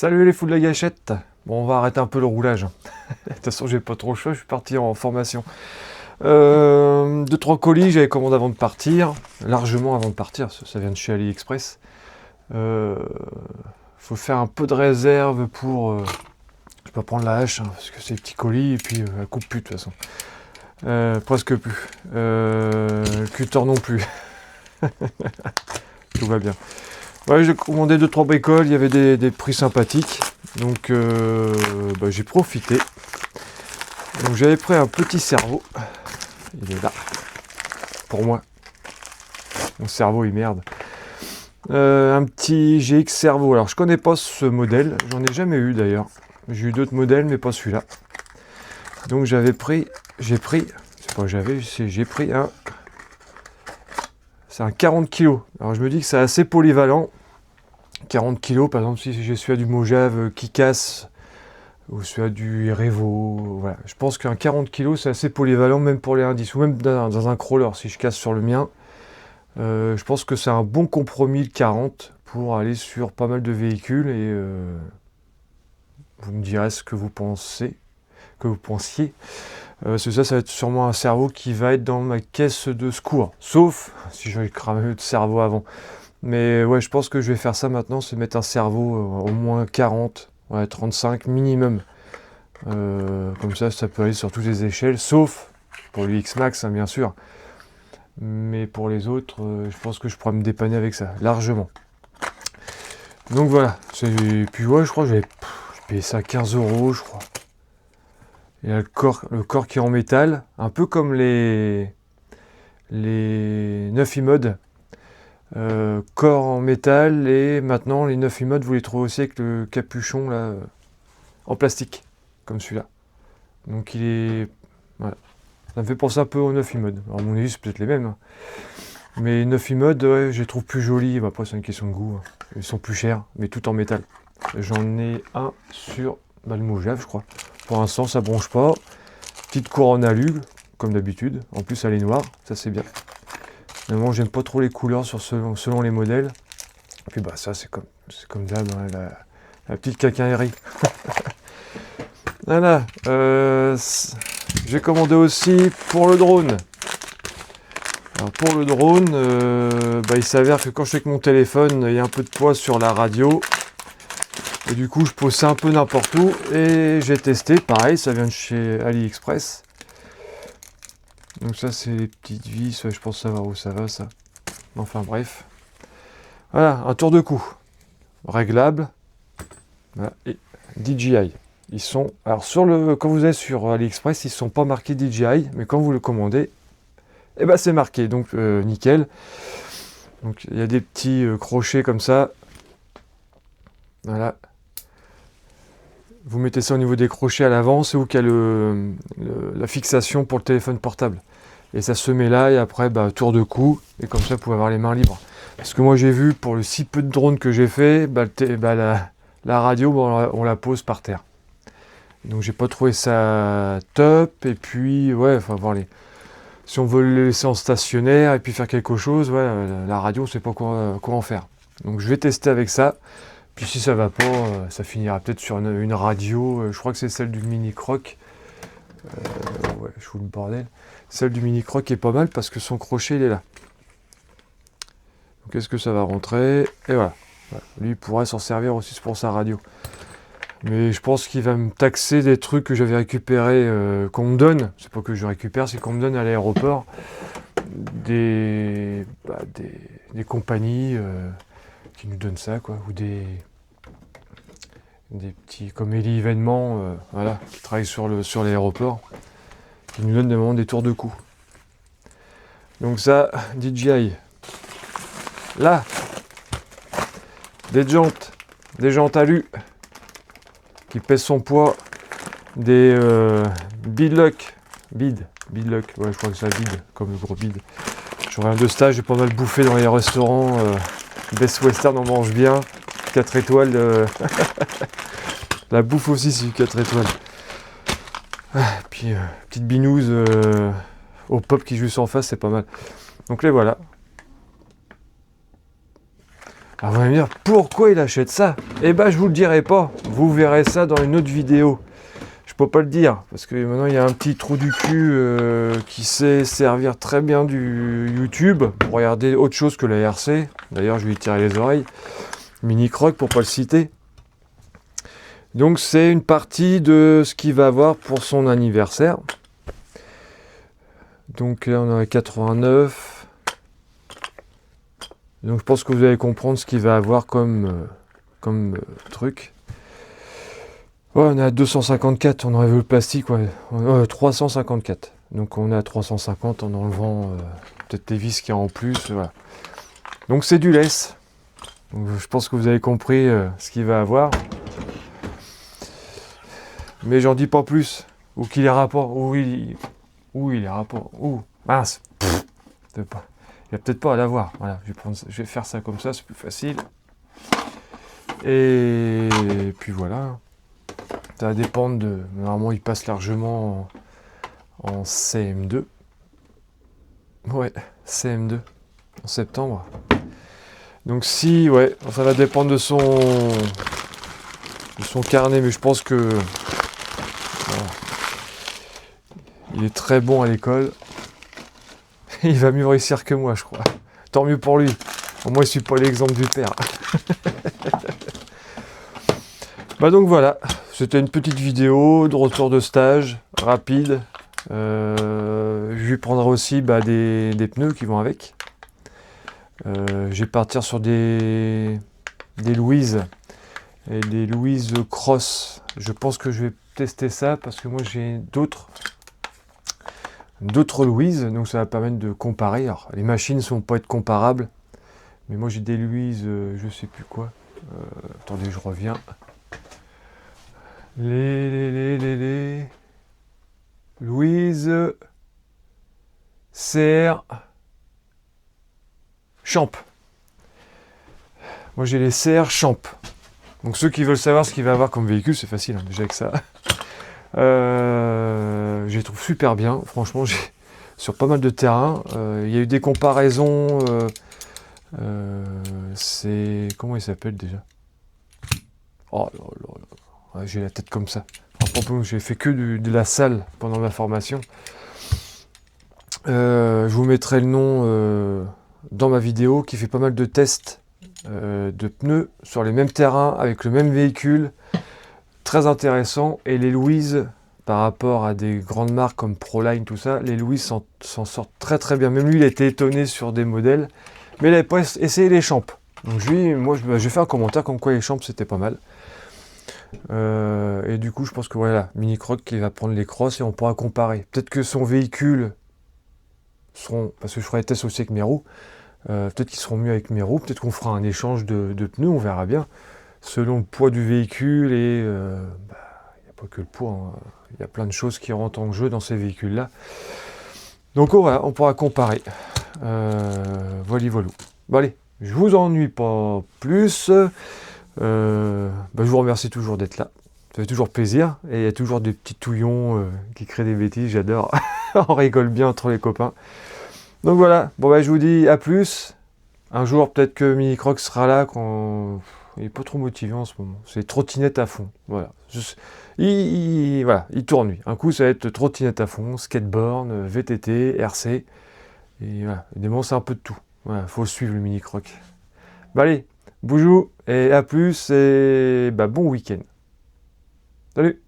Salut les fous de la gâchette. Bon, on va arrêter un peu le roulage. De toute façon, j'ai pas trop le choix, je suis parti en formation. 2-3 colis, j'avais commandé avant de partir. Largement avant de partir, ça vient de chez AliExpress. Faut faire un peu de réserve pour... je vais pas prendre la hache, hein, parce que c'est des petits colis, et puis elle coupe plus de toute façon. Presque plus. Le cutter non plus. Tout va bien. Ouais, j'ai commandé 2-3 bricoles, il y avait des prix sympathiques. Donc j'ai profité. Donc j'avais pris un petit cerveau. Il est là. Pour moi. Mon cerveau il merde. Un petit GX cerveau. Alors je connais pas ce modèle. J'en ai jamais eu d'ailleurs. J'ai eu d'autres modèles mais pas celui-là. Donc j'ai pris un. C'est un 40 kg. Alors je me dis que c'est assez polyvalent. 40 kg, par exemple, si j'ai celui-là du Mojave qui casse, ou celui-là du Revo, voilà. Je pense qu'un 40 kg, c'est assez polyvalent, même pour les indices, ou même dans un crawler, si je casse sur le mien. Je pense que c'est un bon compromis, le 40, pour aller sur pas mal de véhicules, et vous me direz ce que vous pensiez. C'est ça va être sûrement un cerveau qui va être dans ma caisse de secours, sauf si j'avais cramé le cerveau avant. Mais ouais, je pense que je vais faire ça maintenant, c'est mettre un cerveau au moins 40, ouais, 35 minimum. Comme ça peut aller sur toutes les échelles, sauf pour le X-Max, hein, bien sûr. Mais pour les autres, je pense que je pourrais me dépanner avec ça, largement. Donc voilà. Puis ouais, je crois que j'ai payé ça 15 €, je crois. Il y a le corps qui est en métal, un peu comme les 9 iMod. Corps en métal, et maintenant les 9 iMod vous les trouvez aussi avec le capuchon là, en plastique, comme celui-là. Donc il est... Voilà. Ça me fait penser un peu aux 9 iMod. Alors à mon avis c'est peut-être les mêmes. Hein. Mais 9 iMod, ouais, je les trouve plus jolis. Après c'est une question de goût. Hein. Ils sont plus chers, mais tout en métal. J'en ai un sur le Mojave, je crois. Pour l'instant ça bronche pas. Petite couronne à lug, comme d'habitude. En plus elle est noire, ça c'est bien. Normalement, j'aime pas trop les couleurs selon les modèles. Et puis ça c'est comme d'hab, hein, la petite quincaillerie. Voilà. J'ai commandé aussi pour le drone. Alors pour le drone, il s'avère que quand je suis avec mon téléphone, il y a un peu de poids sur la radio. Et du coup, je pose ça un peu n'importe où. Et j'ai testé, pareil, ça vient de chez AliExpress. Donc ça c'est les petites vis, je pense savoir où ça va ça. Enfin bref. Voilà, un tour de cou. Réglable. Voilà. Et DJI. Ils sont. Alors quand vous êtes sur AliExpress, ils ne sont pas marqués DJI, mais quand vous le commandez, c'est marqué. Donc nickel. Donc il y a des petits crochets comme ça. Voilà. Vous mettez ça au niveau des crochets à l'avant, c'est où qu'il y a la fixation pour le téléphone portable. Et ça se met là, et après, tour de cou, et comme ça, vous pouvez avoir les mains libres. Parce que moi, j'ai vu, pour le si peu de drones que j'ai fait, la radio, on la pose par terre. Donc, j'ai pas trouvé ça top, et puis, ouais, il faut avoir si on veut le laisser en stationnaire, et puis faire quelque chose, ouais, la radio, on sait pas quoi en faire. Donc, je vais tester avec ça. Puis si ça va pas, ça finira peut-être sur une radio, je crois que c'est celle du Mini Croc. Ouais, je fous le bordel. Celle du Mini Croc est pas mal parce que son crochet il est là. Donc est-ce que ça va rentrer? Et voilà. Lui il pourrait s'en servir aussi pour sa radio. Mais je pense qu'il va me taxer des trucs que j'avais récupérés, qu'on me donne. C'est pas que je récupère, c'est qu'on me donne à l'aéroport. Des compagnies qui nous donnent ça, quoi. Ou des petits comme Eli événements, qui travaillent sur l'aéroport. Qui nous donnent des tours de cou. Donc ça, DJI. Là, des jantes alu qui pèsent son poids, des Bidlock, ouais, je crois que c'est bid, comme le gros bid. Je reviens de stage, j'ai pas mal bouffé dans les restaurants, Best Western on mange bien, 4 étoiles, la bouffe aussi c'est 4 étoiles. Puis petite binouse au pop qui joue en face, c'est pas mal. Donc les voilà. Alors vous allez me dire, pourquoi il achète ça? Eh ben je vous le dirai pas, vous verrez ça dans une autre vidéo. Je peux pas le dire, parce que maintenant il y a un petit trou du cul qui sait servir très bien du YouTube pour regarder autre chose que la RC. D'ailleurs je lui ai tiré les oreilles. Mini Croc pour pas le citer. Donc c'est une partie de ce qu'il va avoir pour son anniversaire. Donc là on est à 89. Donc je pense que vous allez comprendre ce qu'il va avoir comme truc. Ouais, on est à 254, on enlève le plastique, ouais. 354. Donc on est à 350 en enlevant peut-être les vis qu'il y a en plus. Voilà. Donc c'est du less. Donc, je pense que vous avez compris ce qu'il va avoir. Mais j'en dis pas plus. Ou qu'il est rapport. Où il est rapport. Ouh, mince. Il n'y a peut-être pas à l'avoir. Voilà, je vais faire ça comme ça, c'est plus facile. Et puis voilà. Ça va dépendre de... Normalement, il passe largement en CM2. Ouais, CM2. En septembre. Donc si, ouais, ça va dépendre de son carnet, mais je pense que... Voilà. Il est très bon à l'école. Il va mieux réussir que moi, je crois. Tant mieux pour lui. Au moins, il ne suit pas l'exemple du père. Bah donc voilà, c'était une petite vidéo de retour de stage, rapide. Je lui prendrai aussi des pneus qui vont avec. Je vais partir sur des Louise et des Louise Cross. Je pense que je vais tester ça parce que moi j'ai d'autres Louise, donc ça va permettre de comparer. Alors, les machines ne vont pas être comparables, mais moi j'ai des Louise, je sais plus quoi. Attendez, je reviens. Les Louise CR Champ. Moi j'ai les CR Champ. Donc ceux qui veulent savoir ce qu'il va avoir comme véhicule, c'est facile, hein, déjà avec ça. Je les trouve super bien, franchement, sur pas mal de terrains. Il y a eu des comparaisons. C'est... Comment il s'appelle déjà? Oh là là là. Ouais, j'ai la tête comme ça. À propos, j'ai fait que de la salle pendant ma formation. Je vous mettrai le nom dans ma vidéo qui fait pas mal de tests de pneus sur les mêmes terrains avec le même véhicule. Très intéressant. Et les Louise, par rapport à des grandes marques comme Proline, tout ça, les Louise s'en sortent très très bien. Même lui, il a été étonné sur des modèles, mais il n'avait pas essayé les Champs. Donc j'ai fait un commentaire comme quoi les Champs c'était pas mal. Et du coup, je pense que voilà, Mini Croc qui va prendre les Cross et on pourra comparer. Peut-être que son véhicule seront, parce que je ferai les tests aussi avec mes roues, peut-être qu'ils seront mieux avec mes roues, peut-être qu'on fera un échange de pneus, on verra bien, selon le poids du véhicule et il n'y a pas que le poids, hein. Il y a plein de choses qui rentrent en jeu dans ces véhicules-là. Donc voilà, on pourra comparer. Voilà. Bon allez, je vous ennuie pas plus. Je vous remercie toujours d'être là. Ça fait toujours plaisir. Et il y a toujours des petits touillons qui créent des bêtises, j'adore. On rigole bien entre les copains. Donc voilà, bon je vous dis à plus. Un jour peut-être que Mini Croc sera là quand il n'est pas trop motivé en ce moment. C'est trottinette à fond. Voilà. Il tourne lui. Un coup ça va être trottinette à fond, skateboard, VTT, RC. Et voilà, évidemment c'est un peu de tout. Voilà, faut le suivre le Mini Croc. Bah allez, bonjour et à plus et bon week-end. Salut!